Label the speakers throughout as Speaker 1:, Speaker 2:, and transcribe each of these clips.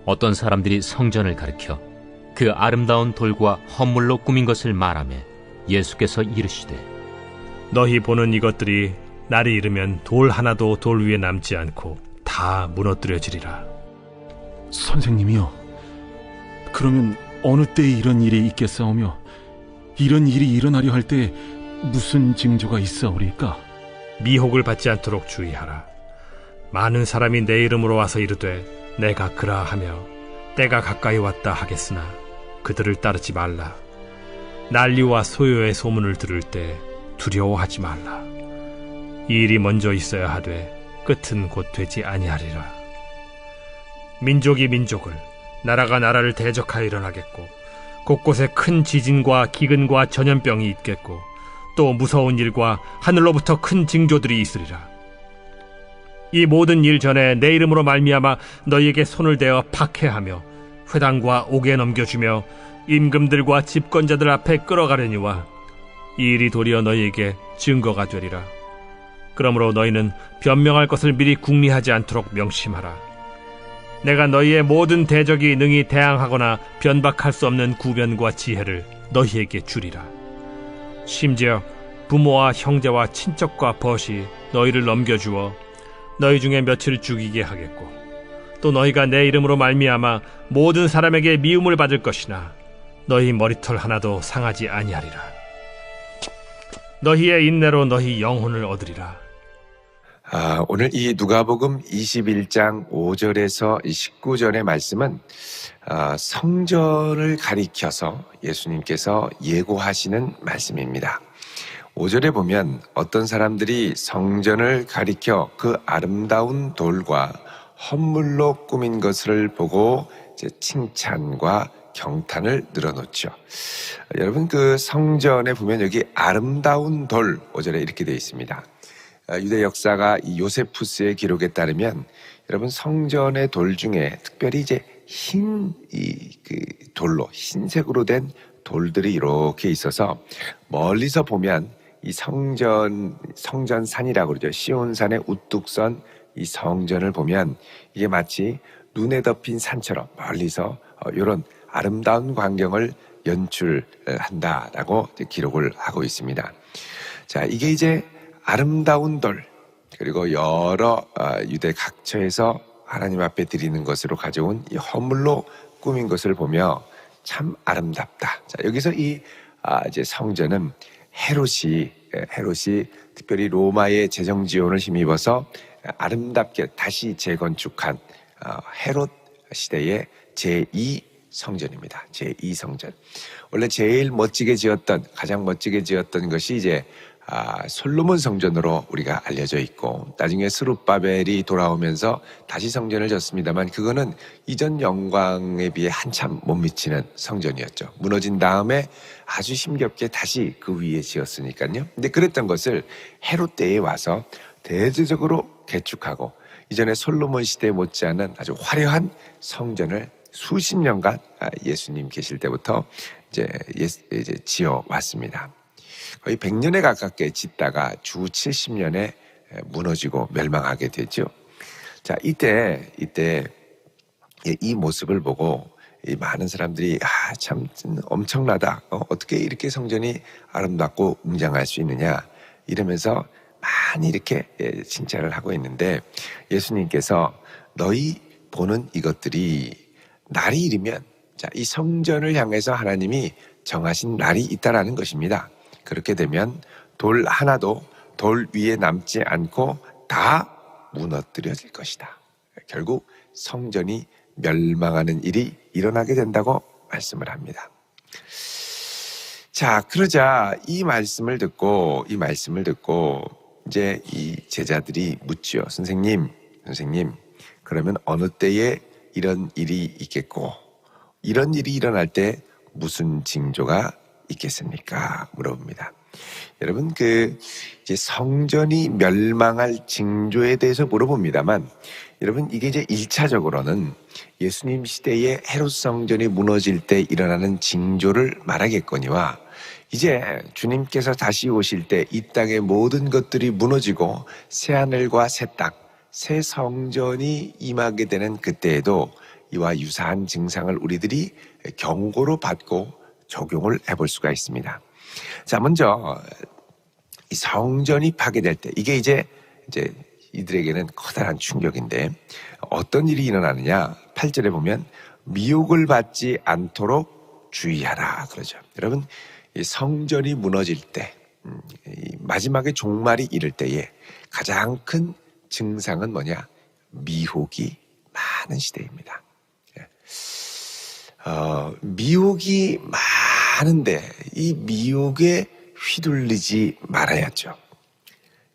Speaker 1: 어떤 사람들이 성전을 가리켜 그 아름다운 돌과 헌물로 꾸민 것을 말하며 예수께서 이르시되
Speaker 2: 너희 보는 이것들이 날이 이르면 돌 하나도 돌 위에 남지 않고 다 무너뜨려지리라.
Speaker 3: 선생님이요, 그러면 어느 때에 이런 일이 있겠사오며 이런 일이 일어나려 할 때 무슨 징조가 있사오리까?
Speaker 2: 미혹을 받지 않도록 주의하라. 많은 사람이 내 이름으로 와서 이르되 내가 그라하며 때가 가까이 왔다 하겠으나 그들을 따르지 말라. 난리와 소요의 소문을 들을 때 두려워하지 말라. 이 일이 먼저 있어야 하되 끝은 곧 되지 아니하리라. 민족이 민족을, 나라가 나라를 대적하여 일어나겠고 곳곳에 큰 지진과 기근과 전염병이 있겠고 또 무서운 일과 하늘로부터 큰 징조들이 있으리라. 이 모든 일 전에 내 이름으로 말미암아 너희에게 손을 대어 박해하며 회당과 옥에 넘겨주며 임금들과 집권자들 앞에 끌어가려니와 이 일이 도리어 너희에게 증거가 되리라. 그러므로 너희는 변명할 것을 미리 궁리하지 않도록 명심하라. 내가 너희의 모든 대적이 능히 대항하거나 변박할 수 없는 구변과 지혜를 너희에게 주리라. 심지어 부모와 형제와 친척과 벗이 너희를 넘겨주어 너희 중에 며칠 죽이게 하겠고 또 너희가 내 이름으로 말미암아 모든 사람에게 미움을 받을 것이나 너희 머리털 하나도 상하지 아니하리라. 너희의 인내로 너희 영혼을 얻으리라.
Speaker 4: 오늘 이 누가복음 21장 5절에서 19절의 말씀은 성전을 가리켜서 예수님께서 예고하시는 말씀입니다. 5절에 보면 어떤 사람들이 성전을 가리켜 그 아름다운 돌과 헌물로 꾸민 것을 보고 이제 칭찬과 경탄을 늘어놓죠. 여러분, 그 성전에 보면 여기 아름다운 돌 5절에 이렇게 되어 있습니다. 유대 역사가 이 요세푸스의 기록에 따르면 여러분, 성전의 돌 중에 특별히 이제 돌로 흰색으로 된 돌들이 이렇게 있어서 멀리서 보면 이 성전산이라고 그러죠. 시온산의 우뚝 선 이 성전을 보면 이게 마치 눈에 덮인 산처럼 멀리서 이런 아름다운 광경을 연출한다라고 기록을 하고 있습니다. 자, 이게 이제 아름다운 돌, 그리고 여러 유대 각처에서 하나님 앞에 드리는 것으로 가져온 이 헌물로 꾸민 것을 보며 참 아름답다. 자, 여기서 이제 성전은 헤롯이 특별히 로마의 재정 지원을 힘입어서 아름답게 다시 재건축한 헤롯 시대의 제2 성전입니다. 제2 성전. 원래 가장 멋지게 지었던 것이 이제 솔로몬 성전으로 우리가 알려져 있고, 나중에 스룹바벨이 돌아오면서 다시 성전을 졌습니다만 그거는 이전 영광에 비해 한참 못 미치는 성전이었죠. 무너진 다음에 아주 힘겹게 다시 그 위에 지었으니까요. 근데 그랬던 것을 헤롯 때에 와서 대대적으로 개축하고 이전에 솔로몬 시대에 못지않은 아주 화려한 성전을 수십 년간 예수님 계실 때부터 이제 지어 왔습니다. 거의 100년에 가깝게 짓다가 주 70년에 무너지고 멸망하게 되죠. 자, 이때 이 모습을 보고 이 많은 사람들이 참 엄청나다. 어떻게 이렇게 성전이 아름답고 웅장할 수 있느냐 이러면서 많이 이렇게 칭찬을 하고 있는데, 예수님께서 너희 보는 이것들이 날이 이르면, 자, 이 성전을 향해서 하나님이 정하신 날이 있다라는 것입니다. 그렇게 되면 돌 하나도 돌 위에 남지 않고 다 무너뜨려질 것이다. 결국 성전이 멸망하는 일이 일어나게 된다고 말씀을 합니다. 자, 그러자 이 말씀을 듣고 이제 이 제자들이 묻지요. 선생님, 그러면 어느 때에 이런 일이 있겠고 이런 일이 일어날 때 무슨 징조가 있겠습니까? 물어봅니다. 여러분, 이제 성전이 멸망할 징조에 대해서 물어봅니다만, 여러분, 이게 이제 1차적으로는 예수님 시대에 헤롯 성전이 무너질 때 일어나는 징조를 말하겠거니와, 이제 주님께서 다시 오실 때 이 땅의 모든 것들이 무너지고 새 하늘과 새 땅, 새 성전이 임하게 되는 그때에도 이와 유사한 증상을 우리들이 경고로 받고 적용을 해볼 수가 있습니다. 자, 먼저 이 성전이 파괴될 때, 이게 이제 이들에게는 커다란 충격인데 어떤 일이 일어나느냐? 8절에 보면 미혹을 받지 않도록 주의하라 그러죠. 여러분, 이 성전이 무너질 때, 이 마지막에 종말이 이를 때에 가장 큰 증상은 뭐냐? 미혹이 많은 시대입니다. 미혹이 많은데 이 미혹에 휘둘리지 말아야죠.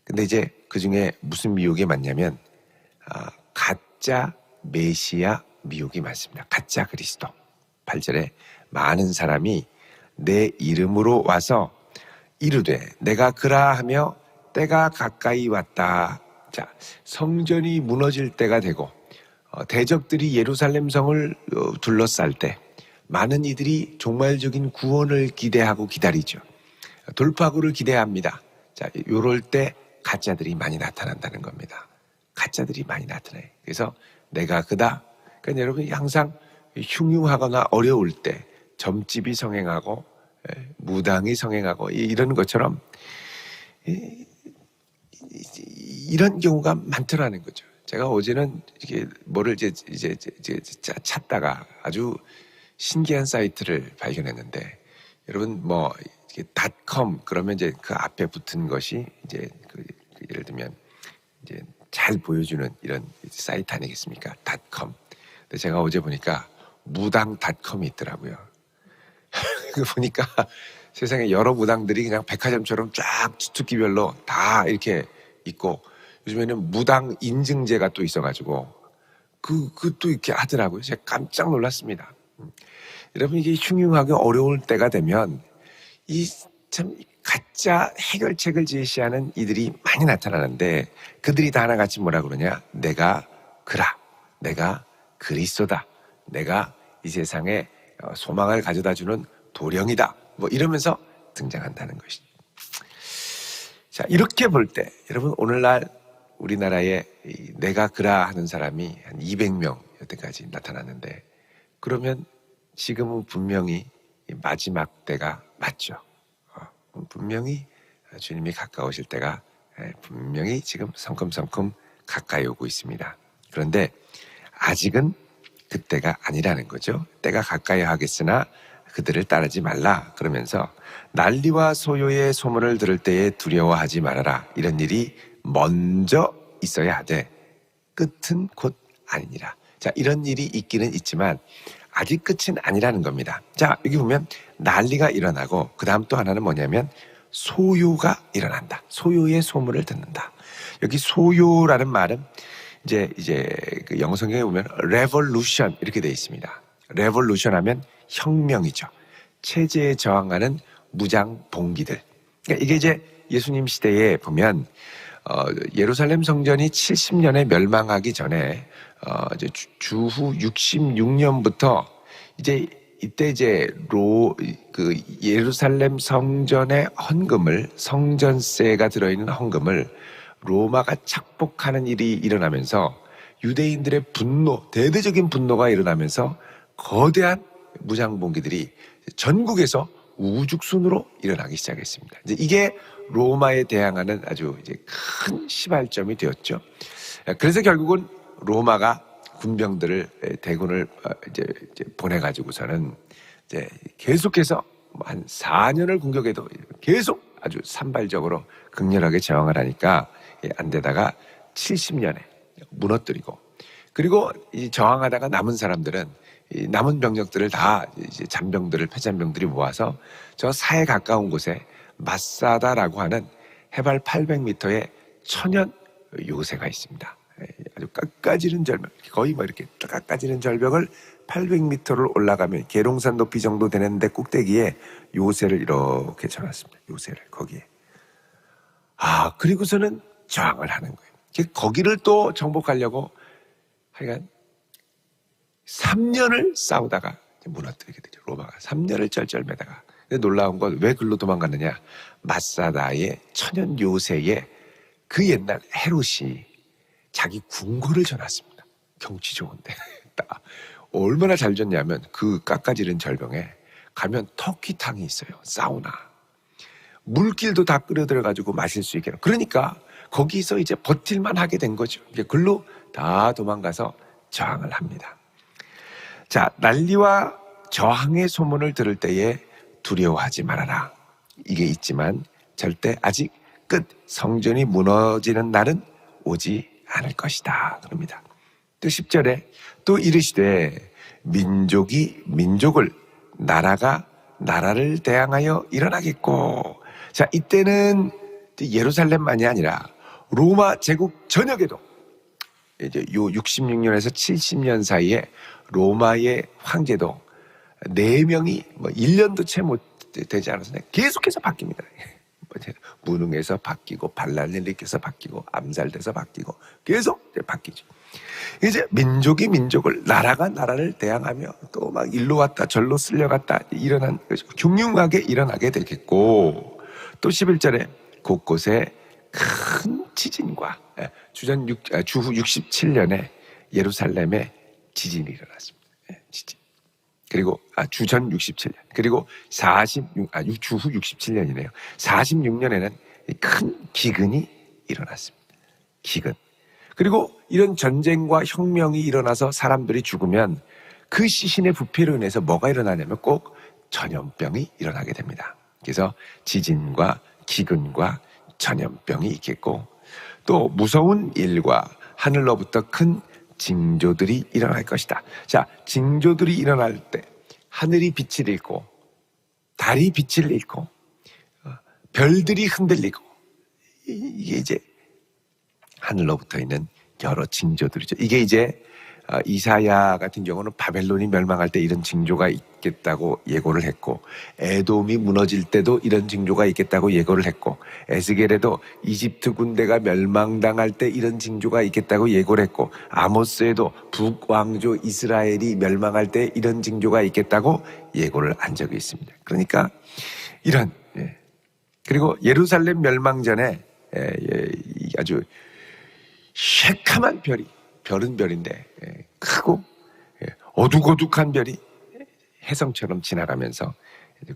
Speaker 4: 근데 이제 그 중에 무슨 미혹이 많냐면 가짜 메시아 미혹이 많습니다. 가짜 그리스도. 8절에 많은 사람이 내 이름으로 와서 이르되 내가 그라하며 때가 가까이 왔다. 자, 성전이 무너질 때가 되고 대적들이 예루살렘 성을 둘러쌀 때 많은 이들이 종말적인 구원을 기대하고 기다리죠. 돌파구를 기대합니다. 자, 요럴 때 가짜들이 많이 나타난다는 겁니다. 가짜들이 많이 나타나요. 그래서 내가 그다. 그러니까 여러분이 항상 흉흉하거나 어려울 때 점집이 성행하고 무당이 성행하고 이런 것처럼 이런 경우가 많더라는 거죠. 제가 어제는 이게 뭐를 이제 찾다가 아주 신기한 사이트를 발견했는데, 여러분 뭐 닷컴 그러면 이제 그 앞에 붙은 것이 이제 예를 들면 이제 잘 보여주는 이런 사이트 아니겠습니까? 닷컴. 근데 제가 어제 보니까 무당닷컴이 있더라고요. 보니까 세상에 여러 무당들이 그냥 백화점처럼 쫙 주특기별로 다 이렇게 있고, 요즘에는 무당 인증제가 또 있어가지고 그것도 이렇게 하더라고요. 제가 깜짝 놀랐습니다. 여러분, 이게 흉흉하게 어려울 때가 되면 이 참 가짜 해결책을 제시하는 이들이 많이 나타나는데, 그들이 다 하나같이 뭐라 그러냐? 내가 그라, 내가 그리스도다, 내가 이 세상에 소망을 가져다주는 도령이다, 뭐 이러면서 등장한다는 것이죠. 자, 이렇게 볼 때 여러분, 오늘날 우리나라에 내가 그라 하는 사람이 한 200명 여태까지 나타났는데, 그러면 지금은 분명히 마지막 때가 맞죠. 분명히 주님이 가까우실 때가 분명히 지금 성큼성큼 가까이 오고 있습니다. 그런데 아직은 그때가 아니라는 거죠. 때가 가까이 하겠으나 그들을 따르지 말라 그러면서 난리와 소요의 소문을 들을 때에 두려워하지 말아라. 이런 일이 먼저 있어야 하되 끝은 곧 아니니라. 자, 이런 일이 있기는 있지만 아직 끝은 아니라는 겁니다. 자, 여기 보면 난리가 일어나고 그 다음 또 하나는 뭐냐면 소요가 일어난다. 소요의 소문을 듣는다. 여기 소요라는 말은 이제 그 영어 성경에 보면 revolution 이렇게 되어 있습니다. revolution 하면 혁명이죠. 체제에 저항하는 무장 봉기들. 그러니까 이게 이제 예수님 시대에 보면 예루살렘 성전이 70년에 멸망하기 전에 이제 주후 66년부터 이때 그 예루살렘 성전의 헌금을, 성전세가 들어있는 헌금을 로마가 착복하는 일이 일어나면서 유대인들의 분노, 대대적인 분노가 일어나면서 거대한 무장봉기들이 전국에서 우죽순으로 일어나기 시작했습니다. 이제 이게 로마에 대항하는 아주 큰 시발점이 되었죠. 그래서 결국은 로마가 군병들을, 대군을 이제 보내가지고서는 이제 계속해서 한 4년을 공격해도 계속 아주 산발적으로 극렬하게 저항을 하니까 안 되다가 70년에 무너뜨리고, 그리고 이 저항하다가 남은 사람들은 이 남은 병력들을 다 이제 잔병들을, 폐잔병들이 모아서 저 사해 가까운 곳에 마사다라고 하는 해발 800m의 천연 요새가 있습니다. 아주 깎아지는 절벽, 거의 뭐 이렇게 깎아지는 절벽을 800m를 올라가면 계룡산 높이 정도 되는데 꼭대기에 요새를 이렇게 쳐놨습니다. 요새를 거기에. 그리고서는 저항을 하는 거예요. 거기를 또 정복하려고 하여간 3년을 싸우다가 무너뜨리게 되죠. 로마가 3년을 쩔쩔매다가. 근데 놀라운 건 왜 글로 도망갔느냐? 마사다의 천연 요새에 그 옛날 헤롯이 자기 궁궐을 전했습니다. 경치 좋은데 얼마나 잘 졌냐면 그 깎아지른 절벽에 가면 터키탕이 있어요. 사우나. 물길도 다 끓여 들어가지고 마실 수 있게. 그러니까 거기서 이제 버틸만 하게 된 거죠. 이제 글로 다 도망가서 저항을 합니다. 자, 난리와 저항의 소문을 들을 때에 두려워하지 말아라. 이게 있지만 절대 아직 끝 성전이 무너지는 날은 오지 않을 것이다. 그럽니다. 또 10절에 또 이르시되 민족이 민족을 나라가 나라를 대항하여 일어나겠고. 자, 이때는 예루살렘만이 아니라 로마 제국 전역에도 이제 요 66년에서 70년 사이에 로마의 황제도 4명이 뭐 1년도 채 못 되지 않아서 계속해서 바뀝니다. 무능해서 바뀌고 발랄릴릭해서 바뀌고 암살돼서 바뀌고 계속 바뀌죠. 이제 민족이 민족을 나라가 나라를 대항하며 또 막 일로 왔다 절로 쓸려갔다 일어난 흉흉하게 일어나게 되겠고 또 11절에 곳곳에 큰 지진과 주후 67년에 예루살렘에 지진이 일어났습니다. 지진. 그리고 주전 67년 그리고 주후 67년이네요. 46년에는 큰 기근이 일어났습니다. 기근. 그리고 이런 전쟁과 혁명이 일어나서 사람들이 죽으면 그 시신의 부패로 인해서 뭐가 일어나냐면 꼭 전염병이 일어나게 됩니다. 그래서 지진과 기근과 전염병이 있겠고 또 무서운 일과 하늘로부터 큰 징조들이 일어날 것이다. 자, 징조들이 일어날 때 하늘이 빛을 잃고 달이 빛을 잃고 별들이 흔들리고 이게 이제 하늘로부터 있는 여러 징조들이죠. 이게 이제 이사야 같은 경우는 바벨론이 멸망할 때 이런 징조가 있겠다고 예고를 했고 에돔이 무너질 때도 이런 징조가 있겠다고 예고를 했고 에스겔에도 이집트 군대가 멸망당할 때 이런 징조가 있겠다고 예고를 했고 아모스에도 북왕조 이스라엘이 멸망할 때 이런 징조가 있겠다고 예고를 한 적이 있습니다. 그러니까 이런 그리고 예루살렘 멸망 전에 아주 새카만 별은 별인데 크고 어둑어둑한 별이 혜성처럼 지나가면서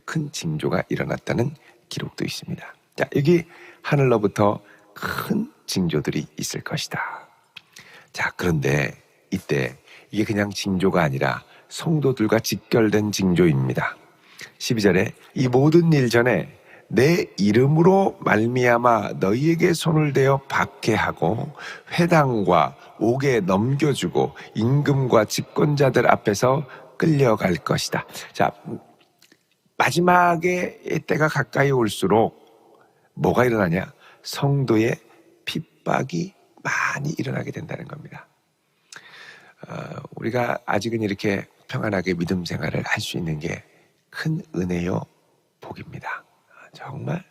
Speaker 4: 큰 징조가 일어났다는 기록도 있습니다. 자, 여기 하늘로부터 큰 징조들이 있을 것이다. 자, 그런데 이때 이게 그냥 징조가 아니라 성도들과 직결된 징조입니다. 12절에 이 모든 일 전에 내 이름으로 말미암아 너희에게 손을 대어 박해하고 회당과 옥에 넘겨주고 임금과 집권자들 앞에서 끌려갈 것이다. 자, 마지막에 때가 가까이 올수록 뭐가 일어나냐? 성도의 핍박이 많이 일어나게 된다는 겁니다. 우리가 아직은 이렇게 평안하게 믿음 생활을 할 수 있는 게 큰 은혜요 복입니다. 정말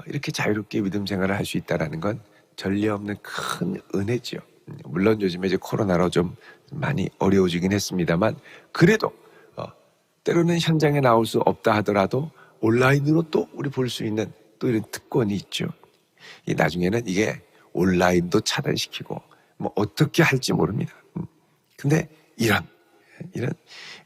Speaker 4: 이렇게 자유롭게 믿음 생활을 할 수 있다는 건 전례 없는 큰 은혜죠. 물론 요즘에 이제 코로나로 좀 많이 어려워지긴 했습니다만 그래도 때로는 현장에 나올 수 없다 하더라도 온라인으로 또 우리 볼 수 있는 또 이런 특권이 있죠. 나중에는 이게 온라인도 차단시키고 뭐 어떻게 할지 모릅니다. 근데 이런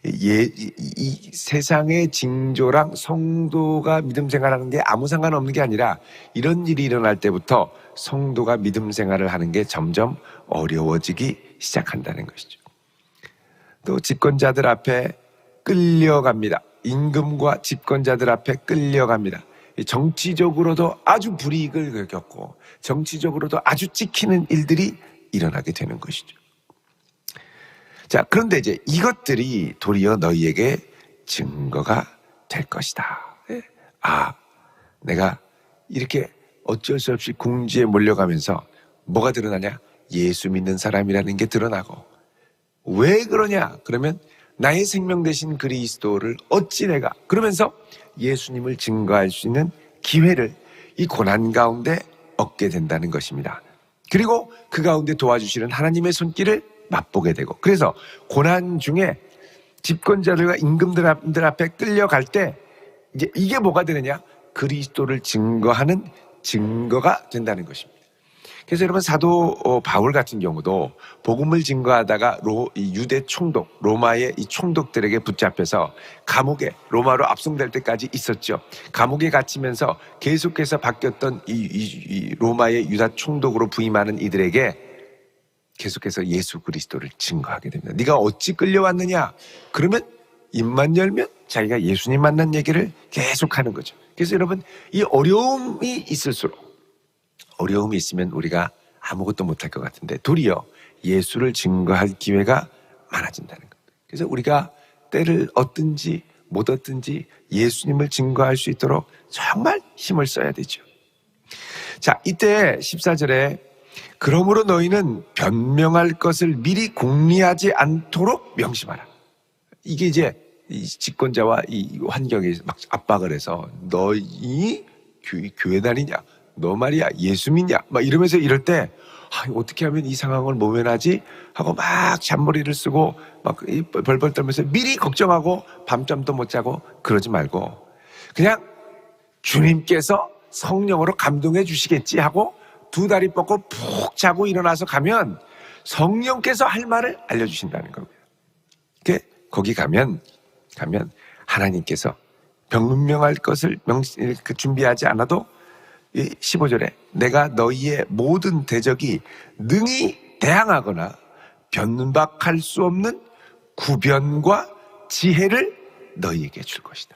Speaker 4: 이 세상의 징조랑 성도가 믿음 생활하는 게 아무 상관없는 게 아니라 이런 일이 일어날 때부터 성도가 믿음 생활을 하는 게 점점 어려워지기 시작한다는 것이죠. 또 집권자들 앞에 끌려갑니다. 임금과 집권자들 앞에 끌려갑니다. 정치적으로도 아주 불이익을 겪고 정치적으로도 아주 찍히는 일들이 일어나게 되는 것이죠. 자, 그런데 이제 이것들이 도리어 너희에게 증거가 될 것이다. 내가 이렇게 어쩔 수 없이 궁지에 몰려가면서 뭐가 드러나냐? 예수 믿는 사람이라는 게 드러나고. 왜 그러냐? 그러면 나의 생명 되신 그리스도를 어찌 내가 그러면서 예수님을 증거할 수 있는 기회를 이 고난 가운데 얻게 된다는 것입니다. 그리고 그 가운데 도와주시는 하나님의 손길을 맛보게 되고 그래서 고난 중에 집권자들과 임금들 앞에 끌려갈 때 이제 이게 뭐가 되느냐? 그리스도를 증거하는 증거가 된다는 것입니다. 그래서 여러분 사도 바울 같은 경우도 복음을 증거하다가 이 유대 총독, 로마의 이 총독들에게 붙잡혀서 감옥에 로마로 압송될 때까지 있었죠. 감옥에 갇히면서 계속해서 바뀌었던 이 로마의 유다 총독으로 부임하는 이들에게 계속해서 예수 그리스도를 증거하게 됩니다. 네가 어찌 끌려왔느냐? 그러면 입만 열면 자기가 예수님 만난 얘기를 계속하는 거죠. 그래서 여러분 이 어려움이 있을수록, 어려움이 있으면 우리가 아무것도 못할 것 같은데 도리어 예수를 증거할 기회가 많아진다는 겁니다. 그래서 우리가 때를 얻든지 못 얻든지 예수님을 증거할 수 있도록 정말 힘을 써야 되죠. 자, 이때 14절에 그러므로 너희는 변명할 것을 미리 궁리하지 않도록 명심하라. 이게 이제 이 집권자와 이 환경이 막 압박을 해서 너희 교회 다니냐? 너 말이야 예수 믿냐? 막 이러면서 이럴 때 어떻게 하면 이 상황을 모면하지? 하고 막 잔머리를 쓰고 막 벌벌 떨면서 미리 걱정하고 밤잠도 못 자고 그러지 말고 그냥 주님께서 성령으로 감동해 주시겠지 하고 두 다리 뻗고 푹 자고 일어나서 가면 성령께서 할 말을 알려주신다는 겁니다. 거기 가면 하나님께서 변명할 것을 준비하지 않아도 15절에 내가 너희의 모든 대적이 능히 대항하거나 변박할 수 없는 구변과 지혜를 너희에게 줄 것이다.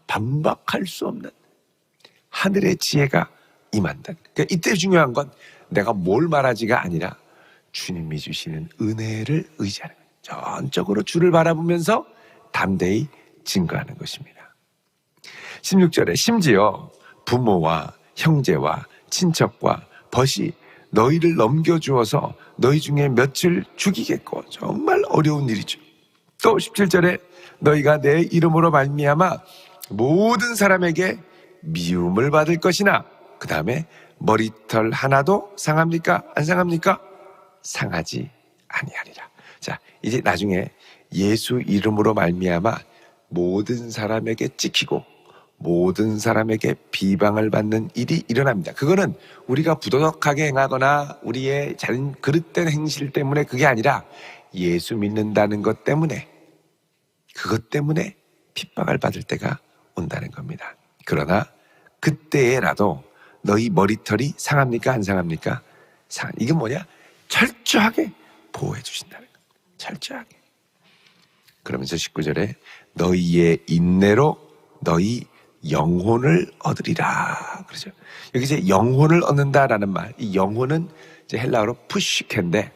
Speaker 4: 반박할 수 없는 하늘의 지혜가 임한다. 그러니까 이때 중요한 건 내가 뭘 말하지가 아니라 주님이 주시는 은혜를 의지하는 거예요. 전적으로 주를 바라보면서 담대히 증거하는 것입니다. 16절에 심지어 부모와 형제와 친척과 벗이 너희를 넘겨주어서 너희 중에 며칠 죽이겠고 정말 어려운 일이죠. 또 17절에 너희가 내 이름으로 말미암아 모든 사람에게 미움을 받을 것이나 그 다음에 머리털 하나도 상합니까? 안 상합니까? 상하지 아니하리라. 자, 이제 나중에 예수 이름으로 말미암아 모든 사람에게 찍히고 모든 사람에게 비방을 받는 일이 일어납니다. 그거는 우리가 부도덕하게 행하거나 우리의 그릇된 행실 때문에 그게 아니라 예수 믿는다는 것 때문에, 그것 때문에 핍박을 받을 때가 온다는 겁니다. 그러나 그때라도 너희 머리털이 상합니까? 안 상합니까? 이게 뭐냐? 철저하게 보호해 주신다는 거예요. 철저하게. 그러면서 19절에 너희의 인내로 너희 영혼을 얻으리라. 그렇죠. 여기 이제 영혼을 얻는다라는 말, 이 영혼은 이제 헬라어로 푸시케인데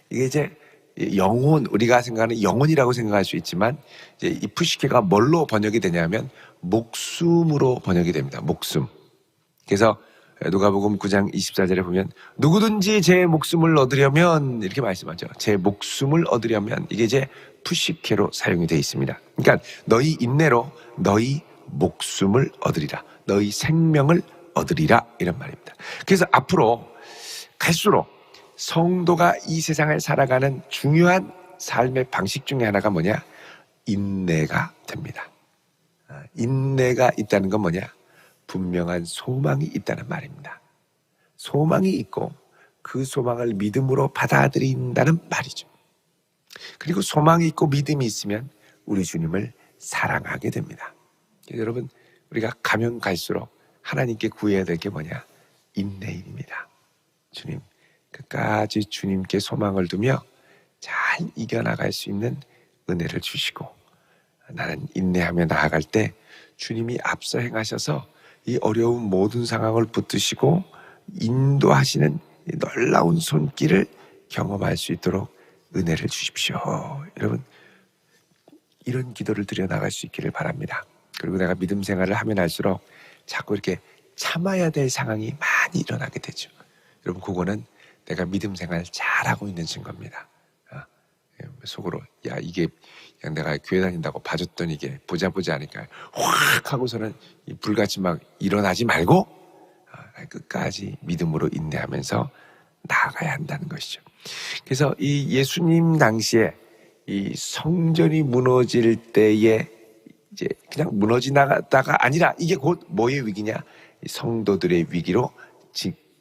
Speaker 4: 이게 이제 영혼, 우리가 생각하는 영혼이라고 생각할 수 있지만 이제 이 푸시케가 뭘로 번역이 되냐면 목숨으로 번역이 됩니다. 목숨. 그래서 누가복음 9장 24절에 보면 누구든지 제 목숨을 얻으려면 이렇게 말씀하죠. 제 목숨을 얻으려면 이게 이제 푸시케로 사용이 되어 있습니다. 그러니까 너희 인내로 너희 목숨을 얻으리라. 너희 생명을 얻으리라. 이런 말입니다. 그래서 앞으로 갈수록 성도가 이 세상을 살아가는 중요한 삶의 방식 중에 하나가 뭐냐? 인내가 됩니다. 인내가 있다는 건 뭐냐? 분명한 소망이 있다는 말입니다. 소망이 있고 그 소망을 믿음으로 받아들인다는 말이죠. 그리고 소망이 있고 믿음이 있으면 우리 주님을 사랑하게 됩니다. 여러분, 우리가 가면 갈수록 하나님께 구해야 될 게 뭐냐? 인내입니다. 주님, 끝까지 주님께 소망을 두며 잘 이겨나갈 수 있는 은혜를 주시고 나는 인내하며 나아갈 때 주님이 앞서 행하셔서 이 어려운 모든 상황을 붙드시고 인도하시는 놀라운 손길을 경험할 수 있도록 은혜를 주십시오. 여러분, 이런 기도를 드려 나갈 수 있기를 바랍니다. 그리고 내가 믿음 생활을 하면 할수록 자꾸 이렇게 참아야 될 상황이 많이 일어나게 되죠. 여러분, 그거는 내가 믿음 생활 잘하고 있는 증거입니다. 속으로 야, 이게 그냥 내가 교회 다닌다고 봐줬더니 이게 보자 하니까 확 하고서는 불같이 막 일어나지 말고 끝까지 믿음으로 인내하면서 나아가야 한다는 것이죠. 그래서 이 예수님 당시에 이 성전이 무너질 때에 이제 그냥 무너지다가 아니라 이게 곧 뭐의 위기냐? 성도들의 위기로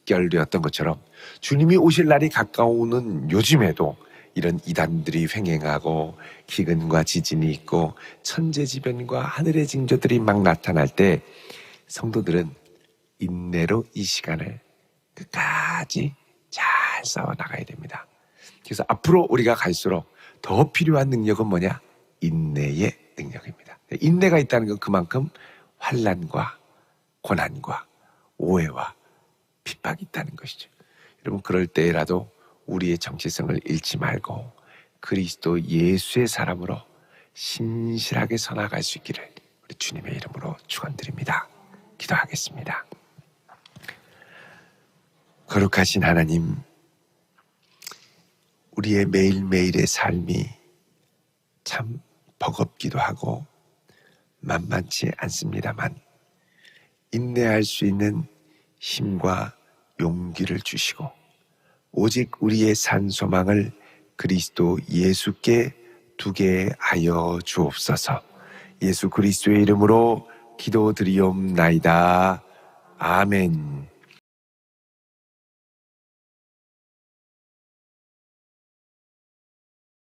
Speaker 4: 직결되었던 것처럼 주님이 오실 날이 가까우는 요즘에도 이런 이단들이 횡행하고 기근과 지진이 있고 천재지변과 하늘의 징조들이 막 나타날 때 성도들은 인내로 이 시간을 끝까지 잘 싸워나가야 됩니다. 그래서 앞으로 우리가 갈수록 더 필요한 능력은 뭐냐? 인내의 능력입니다. 인내가 있다는 건 그만큼 환난과 고난과 오해와 핍박이 있다는 것이죠. 여러분, 그럴 때라도 우리의 정체성을 잃지 말고 그리스도 예수의 사람으로 신실하게 서나갈 수 있기를 우리 주님의 이름으로 축원드립니다. 기도하겠습니다. 거룩하신 하나님, 우리의 매일매일의 삶이 참 버겁기도 하고 만만치 않습니다만 인내할 수 있는 힘과 용기를 주시고 오직 우리의 산 소망을 그리스도 예수께 두게 하여 주옵소서. 예수 그리스도의 이름으로 기도드리옵나이다. 아멘.